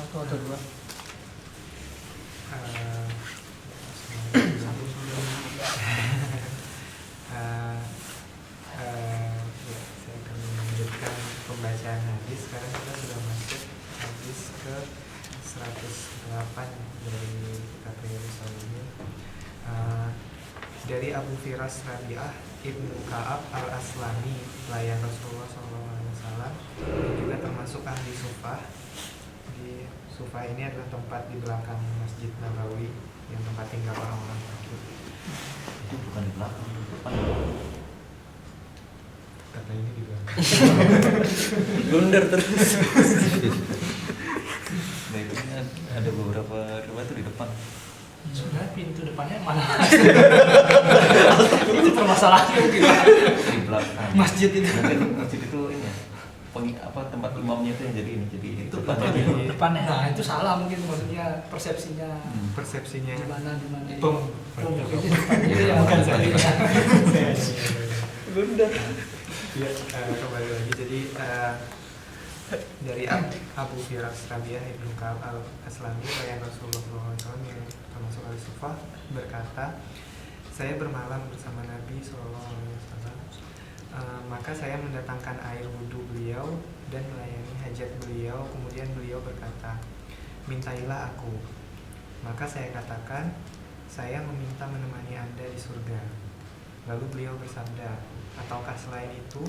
Satu atau dua? Ya, saya akan melanjutkan pembacaan hadis. Sekarang kita sudah masuk hadis ke 108 dari kitab Riyadhus Shalihin. Dari Abu Firas Rabi'ah Ibnu Ka'ab al-Aslami, pelayan Rasulullah SAW, yang juga termasuk ahli Sufah. Di Sufah ini adalah tempat di belakang Masjid Nabawi, yang tempat tinggal orang-orang fakir. Itu bukan di belakang, di depan. Kata ini di belakang. Blunder terus. Nah itu ada beberapa riwayat itu di depan. Sebenarnya pintu depannya mana? Itu permasalahannya mungkin Di belakang. masjid ini. Mungkin masjid itu ini ya, tempat imamnya itu yang jadi ini, jadi Itu depannya betul. dia. Depannya. Nah itu salah mungkin, maksudnya persepsinya Persepsinya di mana. Bom. Itu depannya. Iya, Bukan depannya. saya. Blunder. Ya, kembali lagi. Jadi dari Abu Firas Rabi'ah Ibnu Ka'ab al-Aslami, pelayan Rasulullah SAW yang termasuk ahli Sufah, berkata, saya bermalam bersama Nabi SAW. Maka saya mendatangkan air wudhu beliau dan melayani hajat beliau. Kemudian beliau berkata, mintailah aku. Maka saya katakan, saya meminta menemani Anda di surga. Lalu beliau bersabda, ataukah selain itu?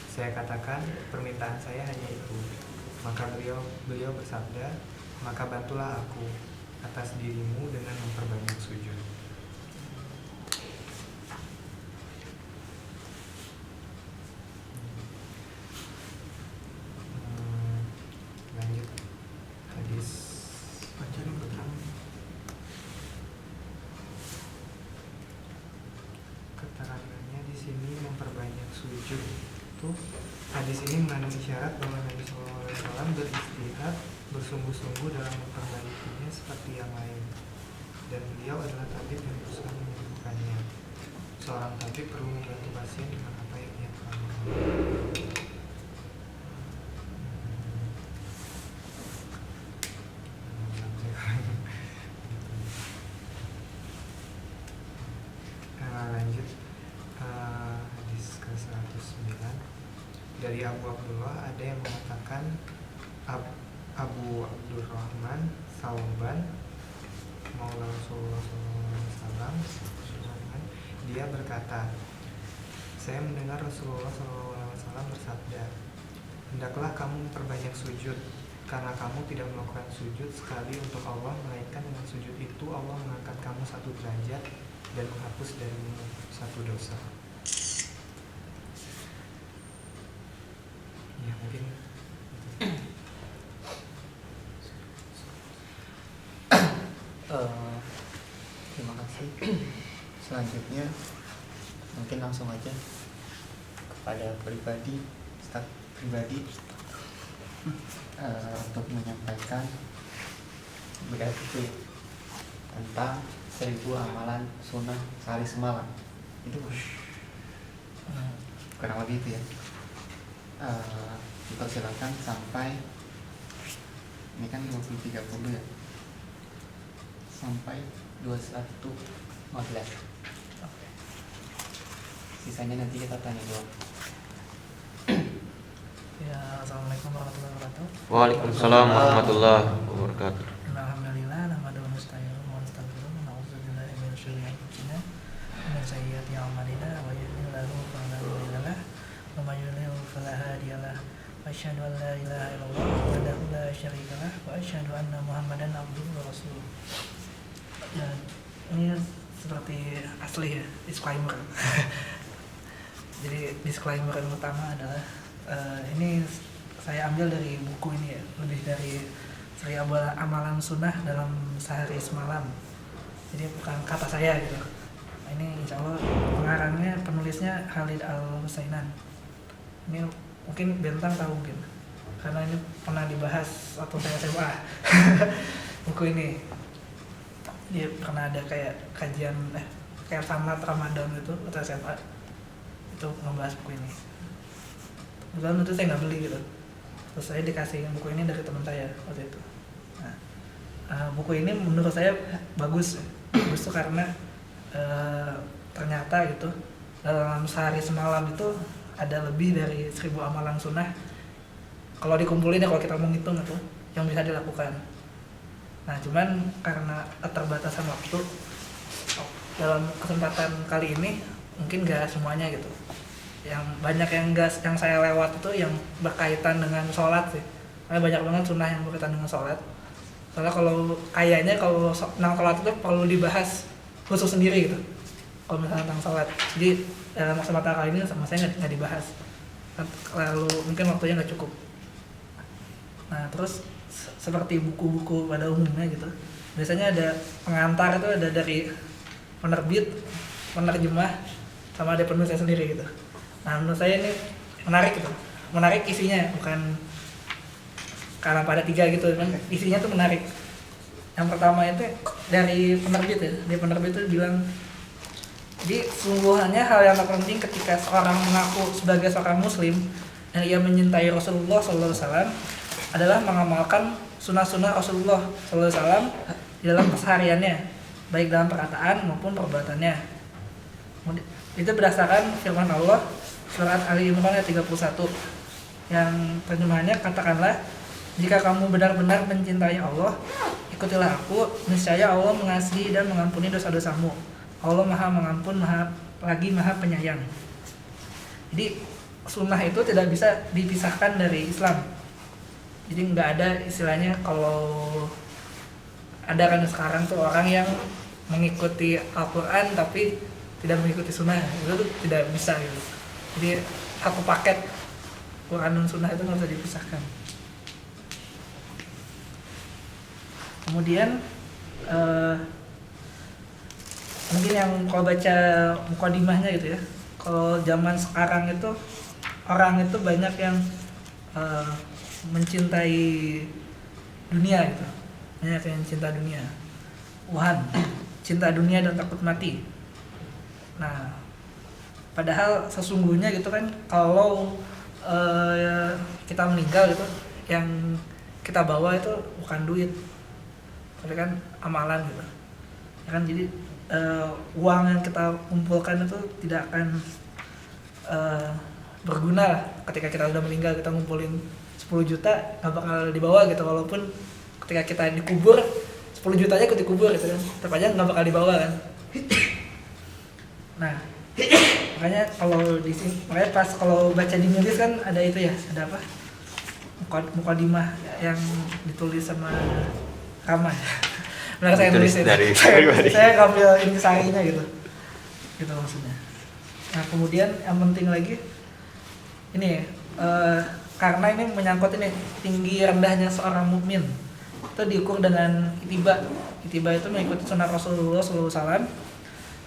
Saya katakan, permintaan saya hanya itu. Maka beliau bersabda, maka bantulah aku atas dirimu dengan memperbanyak sujud. Lanjut hadis. Keterangannya di sini memperbanyak sujud. Itu hadis ini mengandung isyarat bahwa Nabi SAW beristihad bersungguh-sungguh dalam memperbaikinya seperti yang lain, dan beliau adalah tabib yang berusaha menyembuhkannya. Seorang tabib perlu membantu pasien dengan apa yang ia pahami. Lanjut hadis ke 109. Dari Abu Abdullah, ada yang mengatakan Abu Abdurrahman Sauban Maula Rasulullah SAW, dia berkata, saya mendengar Rasulullah SAW bersabda, hendaklah kamu memperbanyak sujud, karena kamu tidak melakukan sujud sekali untuk Allah, melainkan dengan sujud itu Allah mengangkat kamu satu derajat dan menghapus darimu satu dosa. Ya mungkin terima kasih. Selanjutnya mungkin langsung aja kepada Ustaz pribadi untuk menyampaikan berarti tentang 1000 amalan sunnah sehari semalam. Itu kurang lebih itu ya. Dipersilakan sampai ini kan 20.30 ya, sampai 21.15. Sisanya nanti kita tanya jawab. Ya, assalamualaikum warahmatullahi wabarakatuh. Waalaikumsalam warahmatullahi wabarakatuh. Alhamdulillah, nahmaduhu wa nasta'inuhu wa nastaghfiruh, wa na'udzu billahi min syururi anfusina wa min sayyiati a'malina, wa yahdihillahu fala mudilla lahu wa may yudlil fala hadiya lahu. Wa asyhadu an la ilaha illallah wahdahu la syarika lahu wa asyhadu anna Muhammadan abduhu wa rasuluh. Ya, ini seperti asli ya, disclaimer. Jadi disclaimer yang pertama adalah ini saya ambil dari buku ini ya, lebih dari 1000 amalan sunnah dalam sehari semalam. Jadi bukan kata saya gitu. Ini insya Allah pengarangnya, penulisnya Khalid Al-Husainan. Ini mungkin Bentang tahu mungkin, karena ini pernah dibahas waktu saya SMA. Buku ini dia pernah ada kayak kajian kayak tamat Ramadan itu atau SMA itu ngebahas buku ini. Kebetulan itu saya nggak beli gitu, Terus saya dikasih buku ini dari teman saya waktu itu. Nah, buku ini menurut saya bagus tuh karena ternyata gitu dalam sehari semalam itu ada lebih dari 1000 amalan sunnah kalau dikumpulin ya, kalau kita mau ngitung itu yang bisa dilakukan. Nah cuman karena keterbatasan waktu dalam kesempatan kali ini mungkin gak semuanya gitu. Yang banyak yang saya lewat itu yang berkaitan dengan sholat sih. Karena banyak banget sunnah yang berkaitan dengan sholat. Soalnya kalau tentang sholat itu perlu dibahas khusus sendiri gitu. Kalau misalnya tentang sholat. Jadi dalam kesempatan kali ini sama saya nggak dibahas. Lalu mungkin waktunya nggak cukup. Nah terus seperti buku-buku pada umumnya gitu. Biasanya ada pengantar itu ada dari penerbit, penerjemah, sama ada penulisnya sendiri gitu. Nah menurut saya ini menarik gitu. Menarik isinya, bukan karena pada 3 gitu, kan isinya tuh menarik. Yang pertama itu dari penerbit ya, dari penerbit itu bilang, jadi sungguhnya hal yang terpenting ketika seorang mengaku sebagai seorang muslim dan ia mencintai Rasulullah SAW adalah mengamalkan sunnah-sunnah Rasulullah SAW di dalam kesehariannya, baik dalam perkataan maupun perbuatannya. Itu berdasarkan firman Allah surat Ali Imran ayat 31 yang terjemahannya, katakanlah jika kamu benar-benar mencintai Allah, ikutilah aku, niscaya Allah mengasihi dan mengampuni dosa-dosamu. Allah Maha Mengampun, Maha Penyayang. Jadi sunnah itu tidak bisa dipisahkan dari Islam. Jadi nggak ada istilahnya kalau ada kan sekarang tuh orang yang mengikuti Al-Quran tapi tidak mengikuti sunnah, itu tuh tidak bisa gitu. Jadi satu paket Quran dan sunnah itu nggak bisa dipisahkan. Kemudian mungkin yang kalau baca mukadimahnya gitu ya, kalau zaman sekarang itu orang itu banyak yang mencintai dunia gitu, banyak yang cinta dunia, cinta dunia dan takut mati. Nah padahal sesungguhnya gitu kan, kalau kita meninggal gitu, yang kita bawa itu bukan duit, tapi kan amalan gitu ya kan. Jadi uang yang kita kumpulkan itu tidak akan berguna lah ketika kita udah meninggal. Kita ngumpulin 10 juta nggak bakal dibawa gitu, walaupun ketika kita dikubur 10 jutanya ikut dikubur gitu kan, tetap aja nggak bakal dibawa kan. Nah makanya kalau di sini, makanya pas kalau baca di nulis kan ada itu ya, ada apa, mukadimah yang ditulis sama Rama. Benar saya nulis itu. Saya ngambil intisarinya gitu maksudnya. Nah kemudian yang penting lagi ini karena ini menyangkut ini tinggi rendahnya seorang mukmin itu diukur dengan itiba itu mengikuti sunnah Rasulullah SAW,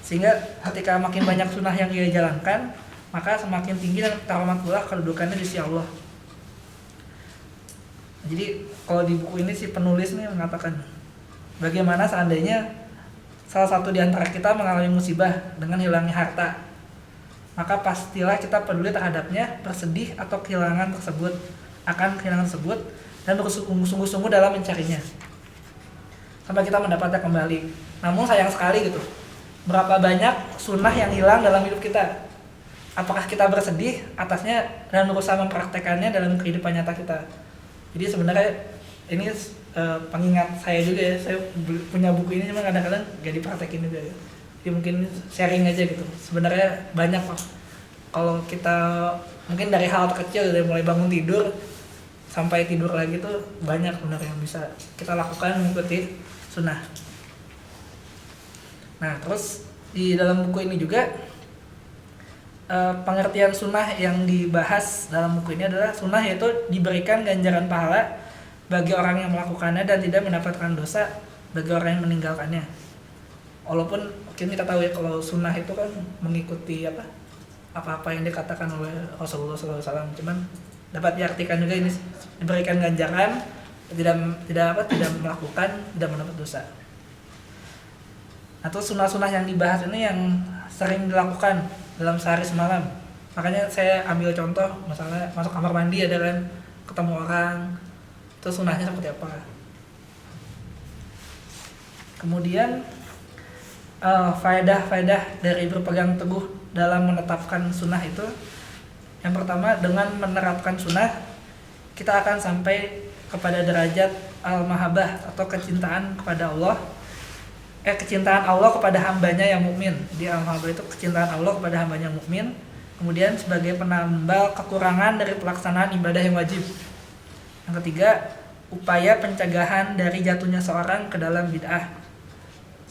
sehingga ketika makin banyak sunnah yang ia jalankan maka semakin tinggi dan terhormat pula kedudukannya di sisi Allah. Jadi kalau di buku ini si penulis nih mengatakan, bagaimana seandainya salah satu di antara kita mengalami musibah dengan hilangnya harta, maka pastilah kita peduli terhadapnya, bersedih atau kehilangan tersebut, dan bersungguh-sungguh dalam mencarinya sampai kita mendapatnya kembali. Namun sayang sekali gitu, berapa banyak sunnah yang hilang dalam hidup kita. Apakah kita bersedih atasnya dan berusaha mempraktekannya dalam kehidupan nyata kita? Jadi sebenarnya ini pengingat saya juga ya, saya punya buku ini cuma kadang-kadang gak dipraktekin juga ya. Jadi mungkin sharing aja gitu. Sebenarnya banyak kok. Kalau kita mungkin dari hal kecil, dari mulai bangun tidur sampai tidur lagi tuh banyak benar yang bisa kita lakukan mengikuti sunnah. Nah terus di dalam buku ini juga pengertian sunnah yang dibahas dalam buku ini adalah sunnah yaitu diberikan ganjaran pahala bagi orang yang melakukannya dan tidak mendapatkan dosa bagi orang yang meninggalkannya. Walaupun mungkin kita tahu ya kalau sunnah itu kan mengikuti apa-apa yang dikatakan oleh Rasulullah SAW, cuman dapat diartikan juga ini diberikan ganjaran, tidak melakukan, tidak mendapat dosa. Atau sunnah-sunnah yang dibahas ini yang sering dilakukan dalam sehari semalam. Makanya saya ambil contoh, misalnya masuk kamar mandi ada kan, ketemu orang, itu sunnahnya seperti apa. Kemudian faedah-faedah dari berpegang teguh dalam menetapkan sunnah itu, yang pertama, dengan menerapkan sunnah kita akan sampai kepada derajat al-mahabbah atau kecintaan kepada Allah, kecintaan Allah kepada hambanya yang mukmin. Di al-mahabbah itu kecintaan Allah kepada hambanya yang mukmin. Kemudian sebagai penambal kekurangan dari pelaksanaan ibadah yang wajib. Yang ketiga, upaya pencegahan dari jatuhnya seorang ke dalam bid'ah.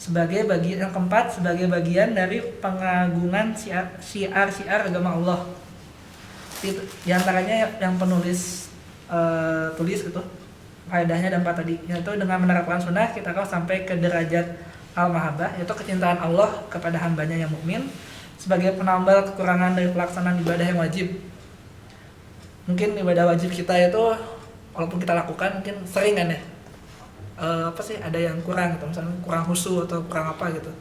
Yang keempat, sebagai bagian dari pengagungan syiar-syiar agama Allah. Di antaranya yang penulis tulis itu faedahnya ada 4 tadi, yaitu dengan menerapkan sunnah kita akan sampai ke derajat al-mahabbah, yaitu kecintaan Allah kepada hambanya yang mukmin, sebagai penambal kekurangan dari pelaksanaan ibadah yang wajib. Mungkin ibadah wajib kita itu walaupun kita lakukan mungkin sering kan ya, ada yang kurang gitu, misalnya kurang khusyuk atau kurang apa gitu.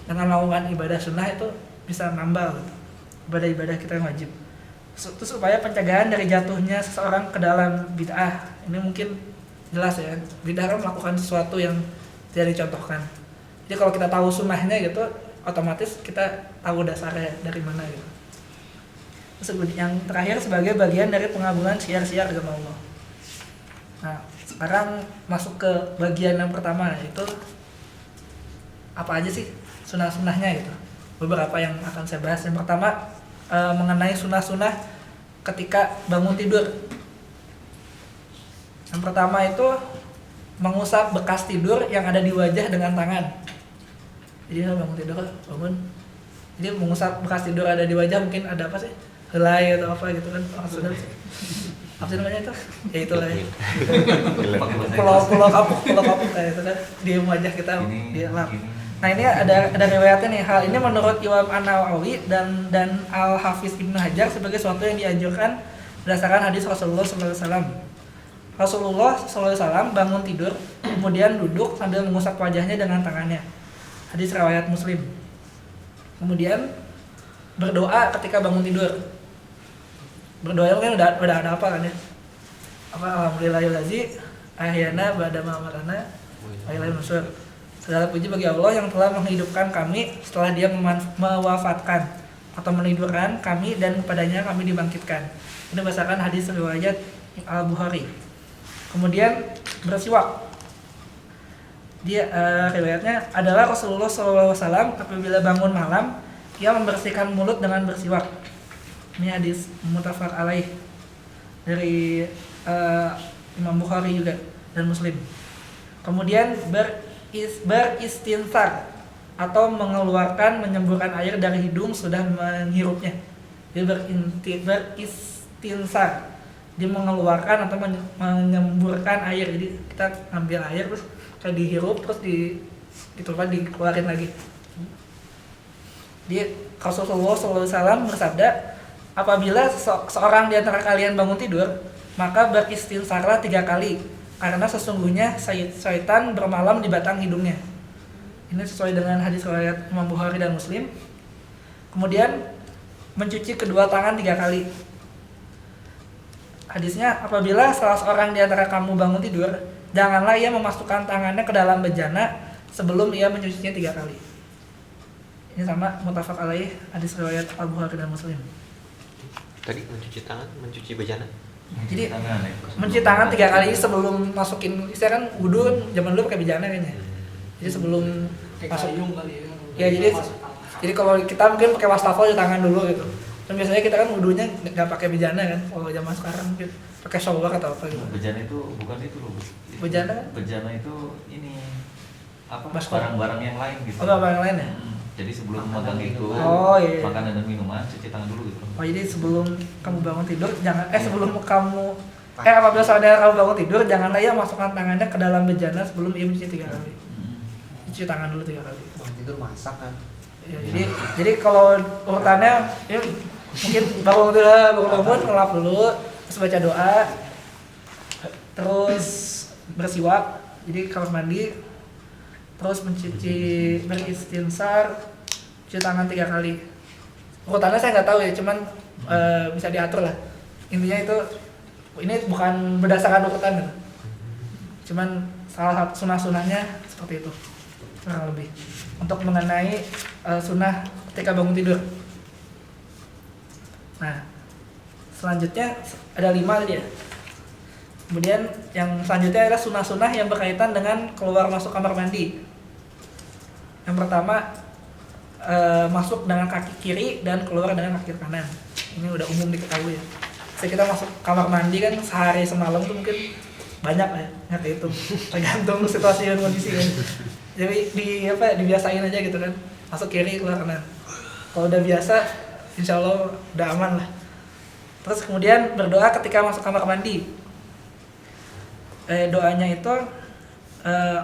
Dengan melakukan ibadah sunnah itu bisa nambah gitu, ibadah-ibadah kita yang wajib. Terus supaya pencegahan dari jatuhnya seseorang ke dalam bid'ah. Ini mungkin jelas ya, bid'ah kan melakukan sesuatu yang tidak dicontohkan. Jadi kalau kita tahu sunnahnya gitu, otomatis kita tahu dasarnya dari mana gitu. Terus yang terakhir, sebagai bagian dari pengagungan syiar-syiar agama Allah. Nah, sekarang masuk ke bagian yang pertama, yaitu apa aja sih sunnah-sunnahnya gitu. Beberapa yang akan saya bahas. Yang pertama, mengenai sunnah-sunnah ketika bangun tidur. Yang pertama itu mengusap bekas tidur yang ada di wajah dengan tangan. Jadi bangun tidur, bangun, jadi mengusap bekas tidur ada di wajah, mungkin ada apa sih, helai atau apa gitu kan, maksudnya apa sih namanya itu? Ya itulah ya. Pulau kapuk kayak itu kan di wajah kita di lap. Nah ini ada riwayatnya nih. Hal ini menurut Imam An-Nawawi dan Al-Hafiz Ibnu Hajar sebagai sesuatu yang dianjurkan berdasarkan hadis Rasulullah SAW. Rasulullah SAW bangun tidur, kemudian duduk sambil mengusap wajahnya dengan tangannya. Hadis riwayat Muslim. Kemudian berdoa ketika bangun tidur. Berdoa kan udah ada apa kan ya? Alhamdulillahirobbilalamin, ahyana ba'da ma amatana wa ilaihi nusyur. Segala puji bagi Allah yang telah menghidupkan kami setelah Dia mewafatkan atau menidurkan kami, dan kepadanya kami dibangkitkan. Ini berdasarkan hadis riwayat Al-Bukhari. Kemudian bersiwak. Dia riwayatnya adalah Rasulullah SAW apabila bangun malam, ia membersihkan mulut dengan bersiwak. Ini hadis muttafaq alaih dari Imam Bukhari juga dan Muslim. Kemudian beristinsar atau menyemburkan air dari hidung sudah menghirupnya. Dia beristinsar, dia mengeluarkan atau menyemburkan air. Jadi kita ambil air terus kayak dihirup terus dikeluarin lagi. Dia Rasulullah SAW bersabda, apabila seorang di antara kalian bangun tidur, maka beristinsarlah 3 kali, karena sesungguhnya syaitan bermalam di batang hidungnya. Ini sesuai dengan hadis riwayat Imam Bukhari dan Muslim. Kemudian mencuci kedua tangan 3 kali. Hadisnya, apabila salah seorang di antara kamu bangun tidur, janganlah ia memasukkan tangannya ke dalam bejana sebelum ia mencucinya 3 kali. Ini sama muttafaq alaih, hadis riwayat Al-Bukhari dan Muslim. Tadi mencuci tangan, mencuci bejana. Jadi mencuci tangan 3 kali sebelum masukin, istilah kan wudu zaman dulu pakai bejana kayaknya. Jadi sebelum masuk kali ya. Jadi kalau kita mungkin pakai wastafel di tangan dulu gitu. Dan biasanya kita kan wudunya nggak pakai bejana kan. Kalau zaman sekarang mungkin pakai shower atau apa gitu. Bejana itu bukan itu loh. Bejana? Bejana itu ini apa? Masker. Barang-barang yang lain gitu. Oh, barang yang lain ya? Jadi sebelum makan itu, iya. makanan dan minuman, cuci tangan dulu gitu. Oh, jadi sebelum kamu bangun tidur sebelum kamu apabila saudara kamu bangun tidur, janganlah ia masukkan tangannya ke dalam bejana sebelum ia mencuci 3 kali. Cuci tangan dulu 3 kali. Bangun tidur masak kan. Ya, jadi kalau urutannya ya, mungkin bangun ngelap dulu, terus baca doa, terus bersiwak, jadi kamar mandi, terus beristinsar, cuci tangan 3 kali. Urutannya saya nggak tahu ya, cuman bisa diatur lah. Intinya itu Ini bukan berdasarkan urutan gitu. Cuman salah satu sunah-sunahnya seperti itu kurang lebih untuk mengenai sunnah ketika bangun tidur. Nah, selanjutnya ada 5 tadi ya. Kemudian yang selanjutnya adalah sunnah-sunnah yang berkaitan dengan keluar masuk kamar mandi. Yang pertama masuk dengan kaki kiri dan keluar dengan kaki kanan. Ini udah umum diketahui ya. Kita masuk kamar mandi kan sehari semalam tuh mungkin banyak ya, nggak terhitung, tergantung situasi dan kondisi kan. Jadi dibiasain aja gitu kan, masuk kiri keluar kanan. Kalau udah biasa, insya Allah udah aman lah. Terus kemudian berdoa ketika masuk kamar mandi. Doanya itu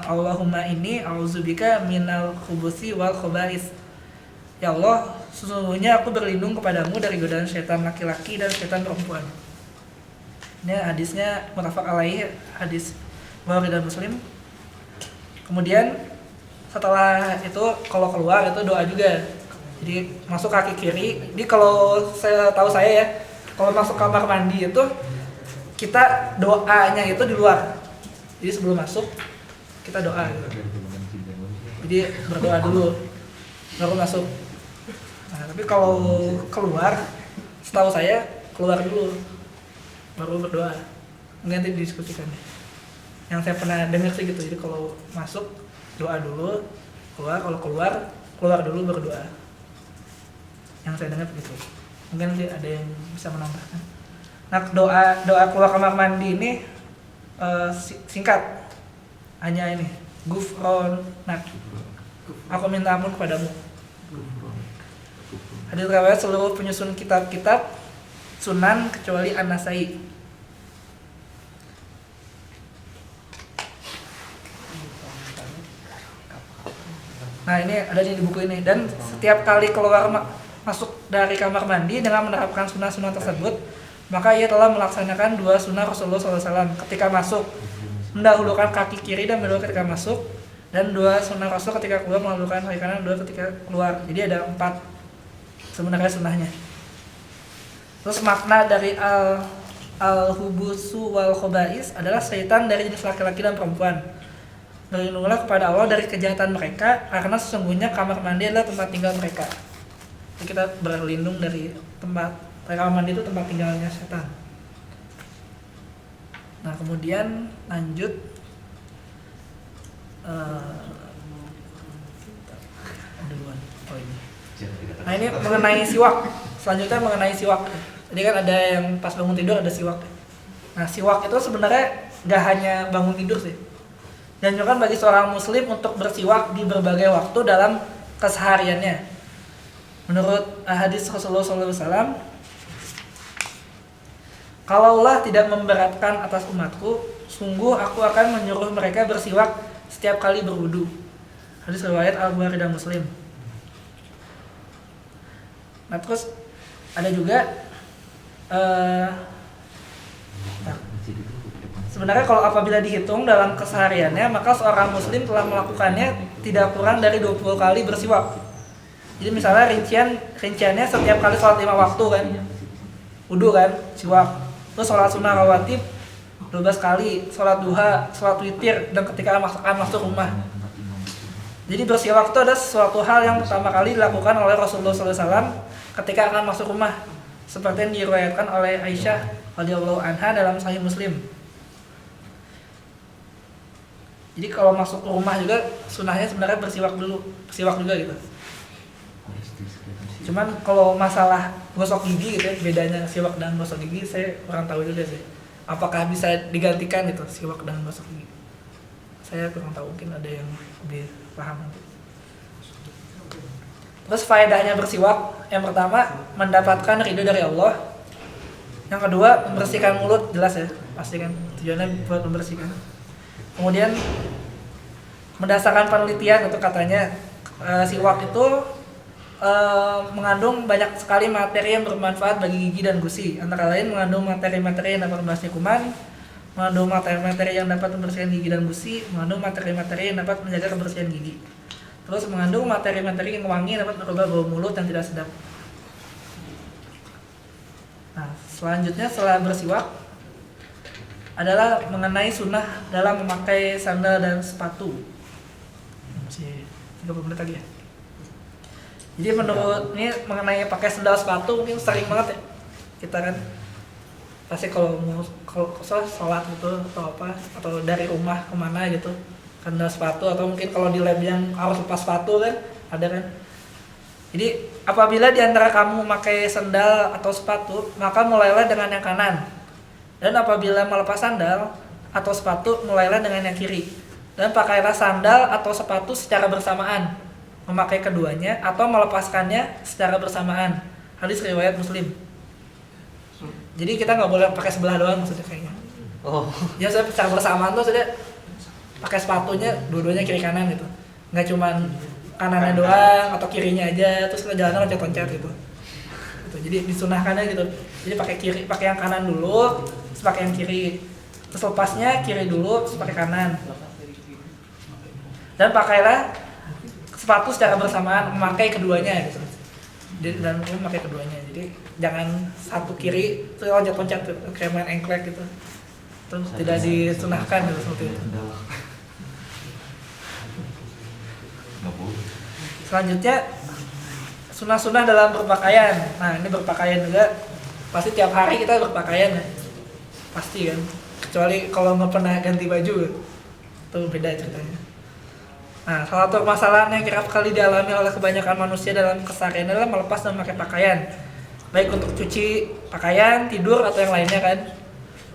Allahumma inni a'udzubika minal khubuthi wal khobais. Ya Allah, sesungguhnya aku berlindung kepadamu dari godaan setan laki-laki dan setan perempuan. Ini hadisnya muttafaq alaihi, hadis Bukhari dan Muslim. Kemudian setelah itu kalau keluar itu doa juga. Jadi masuk kaki kiri. Jadi kalau saya ya, kalau masuk kamar mandi itu kita doanya itu di luar. Jadi sebelum masuk kita doa gitu. Jadi berdoa dulu baru masuk. Nah, tapi kalau keluar, setahu saya keluar dulu baru berdoa. Nanti didiskusikan. Yang saya pernah dengar sih gitu. Jadi kalau masuk doa dulu, kalau keluar dulu berdoa. Yang saya dengar begitu. Mungkin nanti ada yang bisa menambahkan. Nah, doa keluar kamar mandi ini singkat. Hanya ini, Gufron. Nah, aku minta ampun kepadamu. Hadis riwayat seluruh penyusun kitab-kitab Sunan kecuali An-Nasai. Nah, ini ada di buku ini. Dan setiap kali keluar masuk dari kamar mandi dengan menerapkan sunnah-sunnah tersebut, maka ia telah melaksanakan 2 sunnah Rasulullah SAW. Ketika masuk mendahulukan kaki kiri dan berdoa ketika masuk, dan 2 sunnah Rasul ketika keluar mendahulukan kaki kanan, 2 ketika keluar. Jadi ada 4 sebenarnya sunnahnya. Terus makna dari al-hubusu wal khobais adalah setan dari jenis laki-laki dan perempuan. Berlindunglah kepada Allah dari kejahatan mereka, karena sesungguhnya kamar mandi adalah tempat tinggal mereka. Jadi kita berlindung dari kamar mandi itu tempat tinggalnya setan. Nah, kemudian lanjut Nah, ini mengenai siwak. Selanjutnya mengenai siwak. Jadi kan ada yang pas bangun tidur ada siwak. Nah, siwak itu sebenarnya gak hanya bangun tidur sih. Dan juga bagi seorang muslim untuk bersiwak di berbagai waktu dalam kesehariannya. Menurut hadis Rasulullah SAW, kalaulah tidak memberatkan atas umatku, sungguh aku akan menyuruh mereka bersiwak setiap kali berwudu. Hadis riwayat Al-Bukhari dan Muslim. Nah, terus ada juga sebenarnya kalau apabila dihitung dalam kesehariannya, maka seorang muslim telah melakukannya tidak kurang dari 20 kali bersiwak. Jadi misalnya rinciannya setiap kali sholat 5 waktu kan, wudu kan, siwak. Terus sholat sunnah rawatib 12 kali, sholat duha, sholat witir, dan ketika akan masuk rumah. Jadi bersiwak itu ada suatu hal yang pertama kali dilakukan oleh Rasulullah SAW ketika akan masuk rumah, seperti yang diriwayatkan oleh Aisyah radhiyallahu anha dalam Sahih Muslim. Jadi kalau masuk ke rumah juga sunahnya sebenarnya bersiwak juga gitu. Cuman kalau masalah gosok gigi gitu ya, bedanya siwak dan gosok gigi saya kurang tahu juga sih. Apakah bisa digantikan gitu siwak dan gosok gigi? Saya kurang tahu, mungkin ada yang lebih paham nanti. Terus faedahnya bersiwak, yang pertama mendapatkan ridho dari Allah. Yang kedua membersihkan mulut, jelas ya, pasti kan tujuannya buat membersihkan. Kemudian berdasarkan penelitian itu katanya siwak itu mengandung banyak sekali materi yang bermanfaat bagi gigi dan gusi. Antara lain mengandung materi-materi yang dapat membasmi kuman, mengandung materi-materi yang dapat membersihkan gigi dan gusi, mengandung materi-materi yang dapat menjaga kebersihan gigi. Terus mengandung materi-materi yang wangi dapat merubah bau mulut yang tidak sedap. Nah, selanjutnya setelah bersiwak, adalah mengenai sunnah dalam memakai sandal dan sepatu. Masih 30 menit lagi ya. Jadi menurut ini mengenai pakai sandal sepatu mungkin sering banget ya kita kan pasti kalau mau sholat gitu atau apa atau dari rumah kemana gitu sandal sepatu atau mungkin kalau di lab yang harus lepas sepatu kan ada kan. Jadi apabila di antara kamu memakai sandal atau sepatu maka mulailah dengan yang kanan. Dan apabila melepas sandal atau sepatu, mulailah dengan yang kiri. Dan pakailah sandal atau sepatu secara bersamaan, memakai keduanya atau melepaskannya secara bersamaan. Hadis riwayat Muslim. Jadi kita nggak boleh pakai sebelah doang maksudnya kayaknya. Oh. Ya secara bersamaan tuh maksudnya pakai sepatunya dua-duanya kiri kanan gitu. Nggak cuman kanannya doang atau kirinya aja terus kita jalan loncat-loncat gitu. Jadi disunahkannya gitu. Jadi pakai yang kanan dulu, terus pakai yang kiri. Terus lepasnya kiri dulu, terus pakai kanan. Dan pakailah sepatu secara bersamaan, memakai keduanya gitu. Dan memakai keduanya. Jadi jangan satu kiri terus loncat-loncat kayak main engklek gitu. Terus tidak disunahkan gitu seperti itu. Selanjutnya sunah-sunah dalam berpakaian. Nah ini berpakaian juga pasti tiap hari kita berpakaian ya. Pasti kan. Kecuali kalau nggak pernah ganti baju itu beda ceritanya. Nah salah satu permasalahan yang kerap kali dialami oleh kebanyakan manusia dalam keseharian adalah melepas dan memakai pakaian. Baik untuk cuci pakaian, tidur atau yang lainnya kan.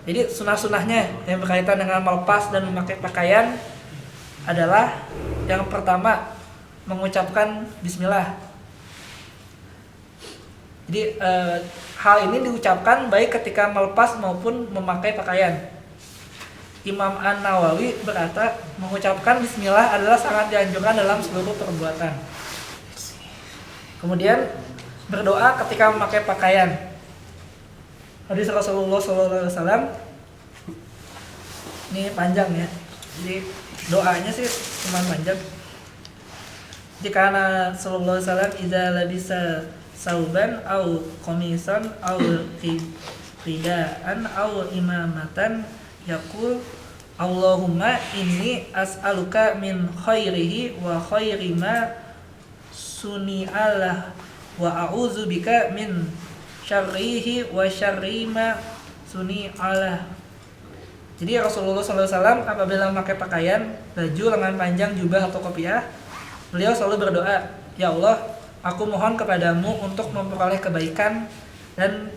Jadi sunah-sunahnya yang berkaitan dengan melepas dan memakai pakaian adalah yang pertama mengucapkan bismillah. Jadi hal ini diucapkan baik ketika melepas maupun memakai pakaian. Imam An-Nawawi berkata mengucapkan bismillah adalah sangat dianjurkan dalam seluruh perbuatan. Kemudian berdoa ketika memakai pakaian. Hadis Rasulullah SAW ini panjang ya. Jadi doanya sih cuma panjang. Jika Rasulullah SAW idza labisa sauban au qamisan au ridaan au imamatan yaqul Allahumma inni as'aluka min khairihi wa khairi ma suni'alah wa a'udzubika min syarrihi wa syarri ma suni'alah. Jadi Rasulullah SAW apabila memakai pakaian, baju, lengan panjang, jubah atau kopiah, beliau selalu berdoa, ya Allah, aku mohon kepadamu untuk memperoleh kebaikan dan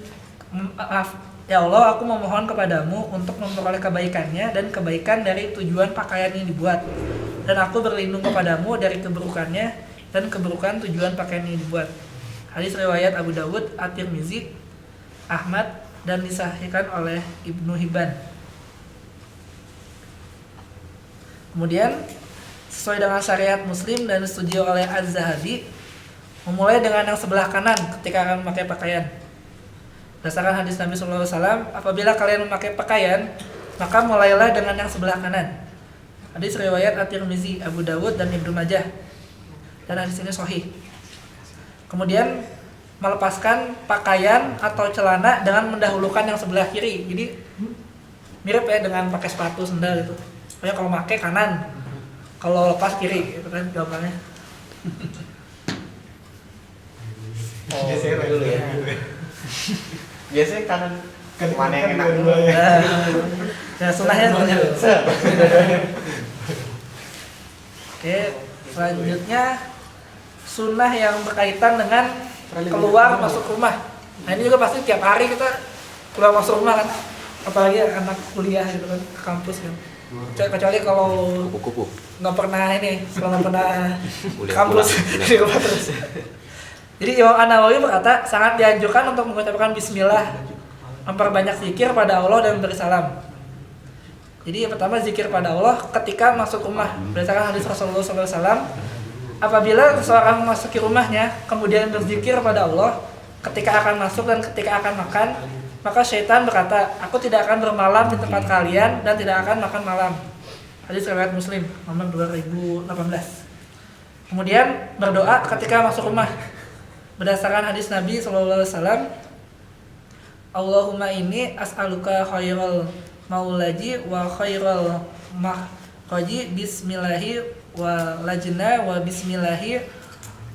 ya Allah, aku memohon kepadamu untuk memperoleh kebaikannya dan kebaikan dari tujuan pakaian ini dibuat. Dan aku berlindung kepadamu dari keburukannya dan keburukan tujuan pakaian ini dibuat. Hadis riwayat Abu Dawud, At-Tirmizi, Ahmad dan disahihkan oleh Ibnu Hibban. Kemudian sesuai dengan syariat Muslim dan disetujui oleh Az-Zahabi, memulai dengan yang sebelah kanan ketika akan memakai pakaian. Berdasarkan hadis Nabi SAW, apabila kalian memakai pakaian, maka mulailah dengan yang sebelah kanan. Hadis riwayat At-Tirmizi, Abu Dawud dan Ibnu Majah. Dan hadis ini sahih. Kemudian melepaskan pakaian atau celana dengan mendahulukan yang sebelah kiri. Jadi mirip ya dengan pakai sepatu sendal itu. Pokoknya kalau pakai kanan, kalau lepas kiri, itu kan jawabannya. Biasanya dulu ya. Biasanya kanan mana yang enak dulu ya. Ya sunahnya sebenarnya. Oke, selanjutnya sunnah yang berkaitan dengan keluar masuk rumah. Nah ini juga pasti tiap hari kita keluar masuk rumah kan, apalagi anak kuliah gitu kan, ke kampus kan. Kecuali kalau Kupu-kupu. nggak pernah ini, kalau nggak pernah Kuliah kampus pulang. di rumah terus. Jadi Imam An-Nawawi berkata sangat dianjurkan untuk mengucapkan bismillah, memperbanyak zikir pada Allah dan bersalam. Jadi yang pertama zikir pada Allah ketika masuk rumah. Berdasarkan hadis Rasulullah SAW, apabila seseorang memasuki rumahnya kemudian berzikir pada Allah ketika akan masuk dan ketika akan makan, maka syaitan berkata, aku tidak akan bermalam di tempat kalian dan tidak akan makan malam. Hadis riwayat Muslim nomor 2018. Kemudian berdoa ketika masuk rumah. Berdasarkan hadis Nabi SAW, Allahumma inni as'aluka khairal maulaji wa khairul makhraji bismillahi wa lajna wa bismillahi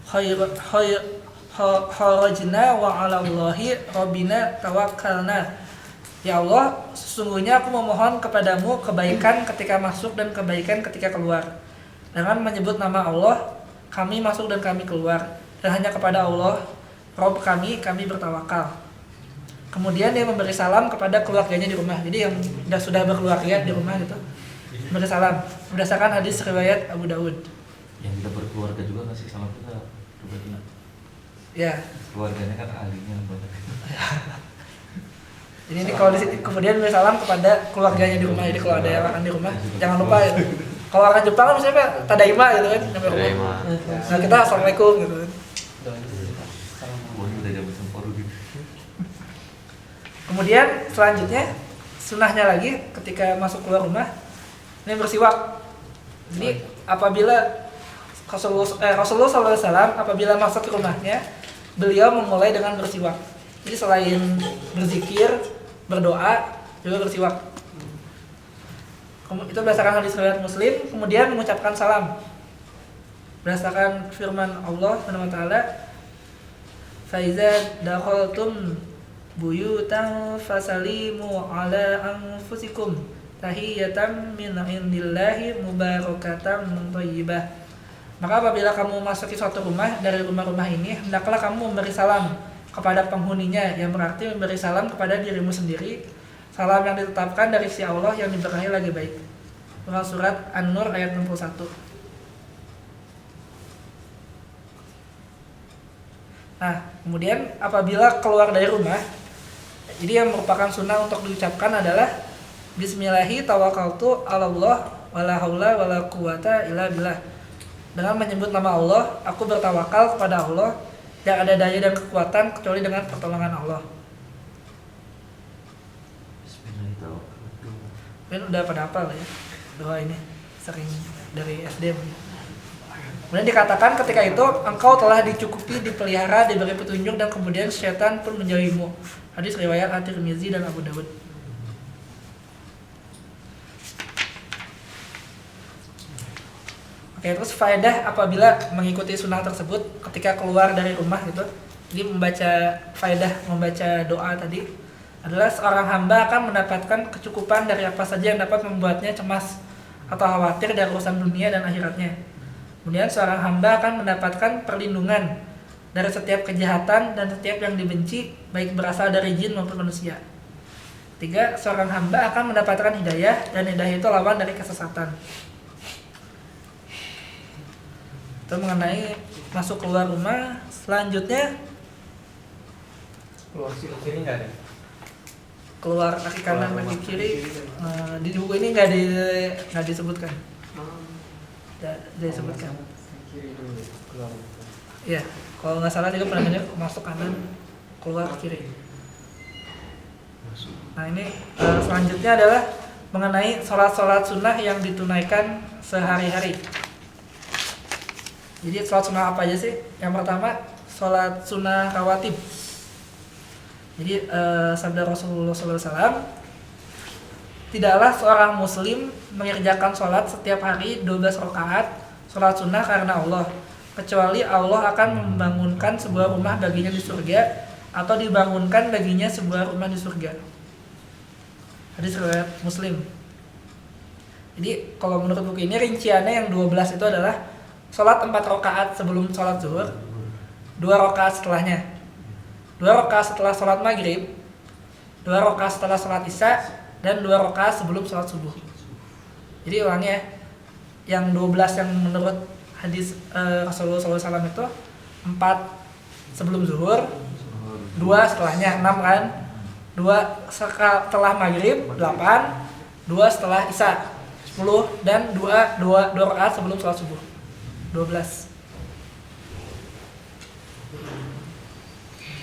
kharajna wa 'alallahi rabbina tawakkalna. Ya Allah, sesungguhnya aku memohon kepadamu kebaikan ketika masuk dan kebaikan ketika keluar. Dengan menyebut nama Allah, kami masuk dan kami keluar. Dan hanya kepada Allah, Rabb kami bertawakal. Kemudian dia memberi salam kepada keluarganya di rumah. Jadi yang sudah berkeluarga di rumah itu beri salam. Berdasarkan hadis riwayat Abu Daud. Yang tidak berkeluarga juga ngasih salam kita pribadi. Ya. Keluarganya kan ahlinya banyak. Ini kalau kemudian beri salam kepada keluarganya di rumah. Jadi kalau ada yang makan di rumah, jangan lupa ya. Kalau orang Jepang kan misalnya tadaima gitu kan, sampai rumah. Tadaima. Nah kita assalamualaikum gitu kan. Udah jam sempurna gitu. Kemudian selanjutnya sunahnya lagi ketika masuk keluar rumah ini bersiwak. Jadi apabila Rasulullah SAW apabila masuk ke rumahnya, beliau memulai dengan bersiwak. Jadi selain berzikir, berdoa, juga bersiwak. Itu berdasarkan hadis riwayat Muslim. Kemudian mengucapkan salam berdasarkan firman Allah SWT, "Faiza dakhaltum buyutan fasalimu ala anfusikum tahiyatan min indillahi mubarakatan thayyibah." Maka apabila kamu masuki suatu rumah dari rumah-rumah ini, hendaklah kamu memberi salam kepada penghuninya, yang berarti memberi salam kepada dirimu sendiri, salam yang ditetapkan dari si Allah yang diberkahi lagi baik. Surat An-Nur ayat 61. Nah, kemudian apabila keluar dari rumah, jadi yang merupakan sunnah untuk diucapkan adalah Bismillahi tawakkaltu 'alallah wala haula wala quwata illa billah. Dengan menyebut nama Allah, aku bertawakal kepada Allah, tidak ada daya dan kekuatan kecuali dengan pertolongan Allah. Mungkin udah pada hafal ya doa ini, sering dari SD. Kemudian dikatakan ketika itu engkau telah dicukupi, dipelihara, diberi petunjuk, dan kemudian syaitan pun menjauhimu. Hadis riwayat At-Tirmizi dan Abu Dawud. Oke, terus faedah apabila mengikuti sunnah tersebut ketika keluar dari rumah gitu. Jadi membaca doa tadi adalah seorang hamba akan mendapatkan kecukupan dari apa saja yang dapat membuatnya cemas atau khawatir dari urusan dunia dan akhiratnya. Kemudian seorang hamba akan mendapatkan perlindungan dari setiap kejahatan dan setiap yang dibenci, baik berasal dari jin maupun manusia. 3, seorang hamba akan mendapatkan hidayah, dan hidayah itu lawan dari kesesatan. Itu mengenai masuk keluar rumah. Selanjutnya Keluar kiri nggak ada. keluar kaki kanan kaki kiri. Di buku ini nggak disebutkan. Nggak disebutkan. Kiri dulu keluar. Iya, kalau nggak salah juga pernah masuk kanan, keluar kiri. Nah ini selanjutnya adalah mengenai sholat sunnah yang ditunaikan sehari-hari. Jadi sholat sunnah apa aja sih? Yang pertama sholat sunnah rawatib. Jadi sabda Rasulullah SAW, tidaklah seorang muslim mengerjakan sholat setiap hari 12 rakaat sholat sunnah karena Allah, kecuali Allah akan membangunkan sebuah rumah baginya di surga, atau dibangunkan baginya sebuah rumah di surga. Hadis riwayat Muslim. Jadi kalau menurut buku ini rinciannya yang 12 itu adalah sholat 4 rakaat sebelum sholat zuhur, 2 rakaat setelahnya, 2 rakaat setelah sholat maghrib, 2 rakaat setelah sholat isya, dan 2 rakaat sebelum sholat subuh. Jadi ulangnya, yang 12 yang menurut hadis Rasulullah SAW itu 4 sebelum zuhur, 2 setelahnya, 6 kan, 2 setelah maghrib, 8, 2 setelah isya, 10, dan 2 rakaat sebelum sholat subuh, 12.